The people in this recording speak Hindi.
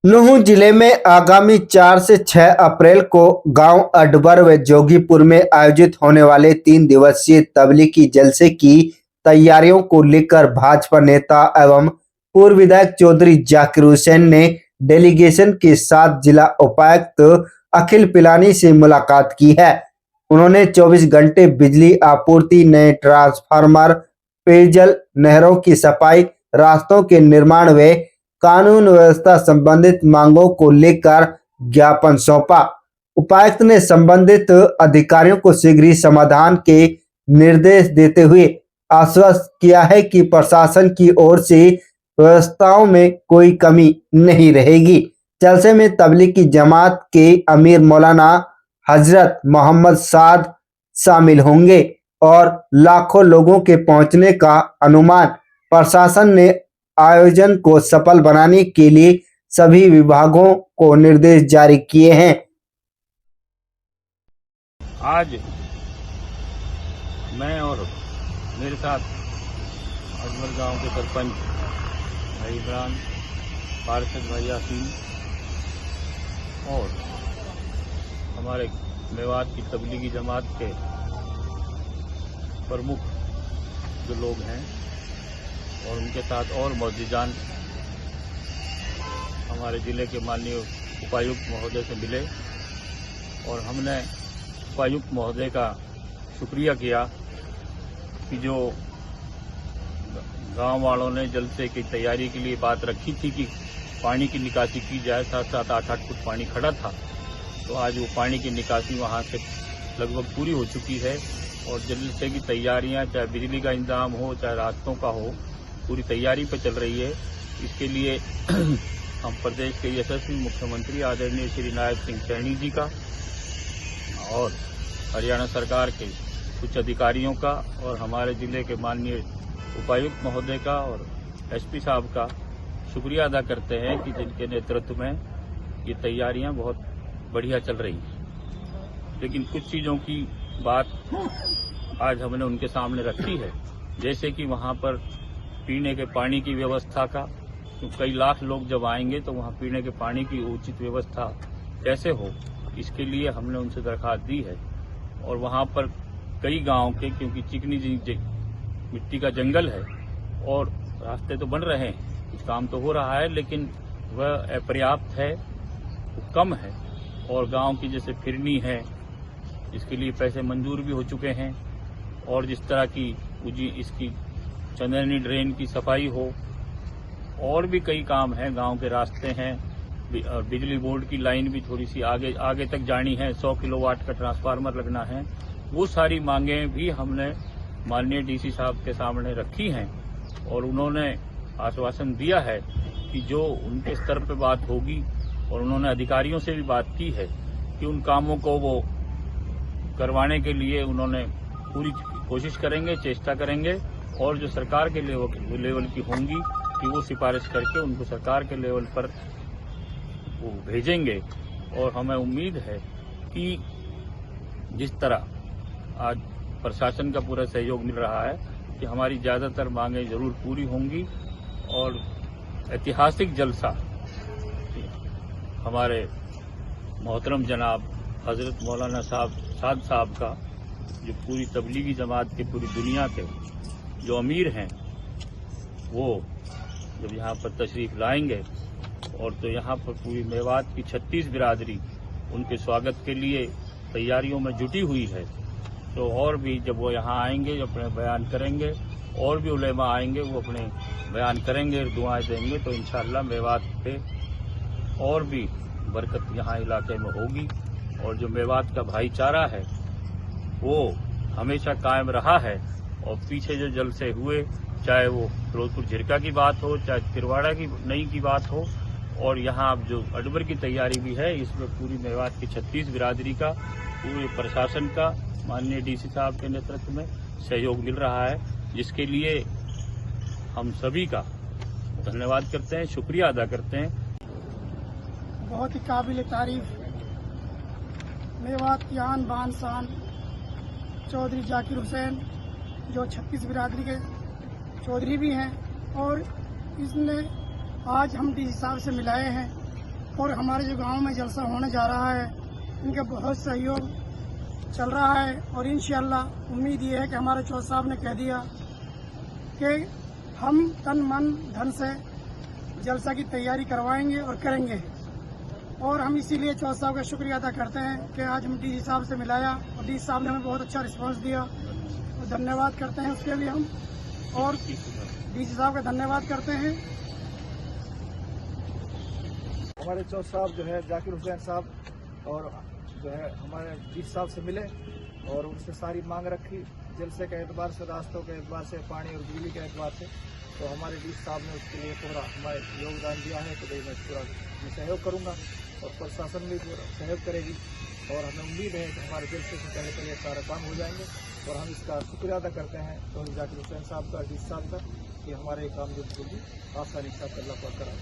नूंह जिले में आगामी 4 से 6 अप्रैल को गांव अडबर व जोगीपुर में आयोजित होने वाले 3 दिवसीय तब्लीगी जलसे की तैयारियों को लेकर भाजपा नेता एवं पूर्व विधायक चौधरी जाकिर हुसैन ने डेलीगेशन के साथ जिला उपायुक्त अखिल पिलानी से मुलाकात की है। उन्होंने 24 घंटे बिजली आपूर्ति, नए ट्रांसफार्मर, पेयजल, नहरों की सफाई, रास्तों के निर्माण व कानून व्यवस्था संबंधित मांगों को लेकर ज्ञापन सौंपा। उपायुक्त ने संबंधित अधिकारियों को शीघ्र ही समाधान के निर्देश देते हुए आश्वस्त किया है कि प्रशासन की ओर से व्यवस्थाओं में कोई कमी नहीं रहेगी। जलसे में तबलीगी जमात के अमीर मौलाना हजरत मोहम्मद साद शामिल होंगे और लाखों लोगों के पहुंचने का अनुमान। प्रशासन ने आयोजन को सफल बनाने के लिए सभी विभागों को निर्देश जारी किए हैं। आज मैं और मेरे साथ अजमल गांव के सरपंच भाई इमरान, पार्षद भाई यासीन और हमारे मेवात की तबलीगी जमात के प्रमुख जो लोग हैं और उनके साथ और मौजूदान हमारे ज़िले के माननीय उपायुक्त महोदय से मिले और हमने उपायुक्त महोदय का शुक्रिया किया कि जो गांव वालों ने जलसे की तैयारी के लिए बात रखी थी कि पानी की निकासी की जाए, 7-7, 8-8 फुट पानी खड़ा था, तो आज वो पानी की निकासी वहां से लगभग पूरी हो चुकी है और जलसे की तैयारियां, चाहे बिजली का इंतजाम हो, चाहे रास्तों का हो, पूरी तैयारी पर चल रही है। इसके लिए हम प्रदेश के यशस्वी मुख्यमंत्री आदरणीय श्री नायब सिंह सैनी जी का और हरियाणा सरकार के कुछ अधिकारियों का और हमारे जिले के माननीय उपायुक्त महोदय का और एसपी साहब का शुक्रिया अदा करते हैं कि जिनके नेतृत्व में ये तैयारियां बहुत बढ़िया चल रही हैं। लेकिन कुछ चीज़ों की बात आज हमने उनके सामने रखी है, जैसे कि वहाँ पर पीने के पानी की व्यवस्था का, तो कई लाख लोग जब आएंगे तो वहाँ पीने के पानी की उचित व्यवस्था कैसे हो, इसके लिए हमने उनसे दरखास्त दी है। और वहाँ पर कई गांव के, क्योंकि चिकनी मिट्टी का जंगल है और रास्ते तो बन रहे हैं, कुछ काम तो हो रहा है, लेकिन वह अपर्याप्त है, वो कम है। और गांव की जैसे फिरनी है, इसके लिए पैसे मंजूर भी हो चुके हैं और जिस तरह की इसकी चंदनी ड्रेन की सफाई हो, और भी कई काम हैं, गांव के रास्ते हैं, बिजली बोर्ड की लाइन भी थोड़ी सी आगे तक जानी है, 100 किलोवाट का ट्रांसफार्मर लगना है। वो सारी मांगें भी हमने माननीय डीसी साहब के सामने रखी हैं और उन्होंने आश्वासन दिया है कि जो उनके स्तर पर बात होगी, और उन्होंने अधिकारियों से भी बात की है कि उन कामों को वो करवाने के लिए उन्होंने पूरी कोशिश करेंगे, चेष्टा करेंगे और जो सरकार के लेवल की होंगी कि वो सिफारिश करके उनको सरकार के लेवल पर वो भेजेंगे। और हमें उम्मीद है कि जिस तरह आज प्रशासन का पूरा सहयोग मिल रहा है कि हमारी ज़्यादातर मांगें जरूर पूरी होंगी और ऐतिहासिक जलसा हमारे मोहतरम जनाब हजरत मौलाना साद साहब का, जो पूरी तबलीगी जमात के पूरी दुनिया के जो अमीर हैं, वो जब यहाँ पर तशरीफ लाएंगे और तो यहाँ पर पूरी मेवात की 36 बिरादरी उनके स्वागत के लिए तैयारियों में जुटी हुई है। तो और भी जब वो यहाँ आएंगे, अपने बयान करेंगे, और भी उलेमा आएंगे, वो अपने बयान करेंगे, दुआएं देंगे, तो इंशाअल्लाह मेवात पे और भी बरकत यहाँ इलाके में होगी। और जो मेवात का भाईचारा है वो हमेशा कायम रहा है और पीछे जो जलसे हुए, चाहे वो फिरोजपुर झिरका की बात हो, चाहे तिरवाड़ा की नई की बात हो, और यहाँ अब जो अडबर की तैयारी भी है, इसमें पूरी मेवात की 36 बिरादरी का, पूरे प्रशासन का माननीय डीसी साहब के नेतृत्व में सहयोग मिल रहा है, जिसके लिए हम सभी का धन्यवाद करते हैं, शुक्रिया अदा करते हैं। बहुत ही काबिल तारीफ मेवात की आन बान शान चौधरी जाकिर हुसैन, जो 36 बिरादरी के चौधरी भी हैं, और इसने आज हम डीसी साहब से मिलाए हैं और हमारे जो गांव में जलसा होने जा रहा है इनका बहुत सहयोग चल रहा है। और इंशाअल्लाह उम्मीद ये है कि हमारे चौधरी साहब ने कह दिया कि हम तन मन धन से जलसा की तैयारी करवाएंगे और करेंगे। और हम इसीलिए चौधरी साहब का शुक्रिया अदा करते हैं कि आज हम डीसी साहब से मिलाया और डीसी साहब ने हमें बहुत अच्छा रिस्पांस दिया, तो धन्यवाद करते हैं उसके लिए हम। और डीसी साहब का धन्यवाद करते हैं। हमारे चौधरी साहब जो है जाकिर हुसैन साहब और जो है हमारे डीसी साहब से मिले और उनसे सारी मांग रखी, जलसे के एतबार से, रास्तों के एतबार से, पानी और बिजली के एतबार से। तो हमारे डीसी साहब ने उसके लिए पूरा हमारे योगदान दिया है कि भाई मैं पूरा सहयोग करूँगा और प्रशासन भी पूरा सहयोग करेगी। और हमें उम्मीद है कि हमारे जलसे से पहले पहले सारा काम हो जाएंगे। और हम इसका शुक्रिया अदा करते हैं तो जाकिर हुसैन साहब का, डीसी साहब का, कि हमारे काम जो आसानी से अल्लाह पाक करा।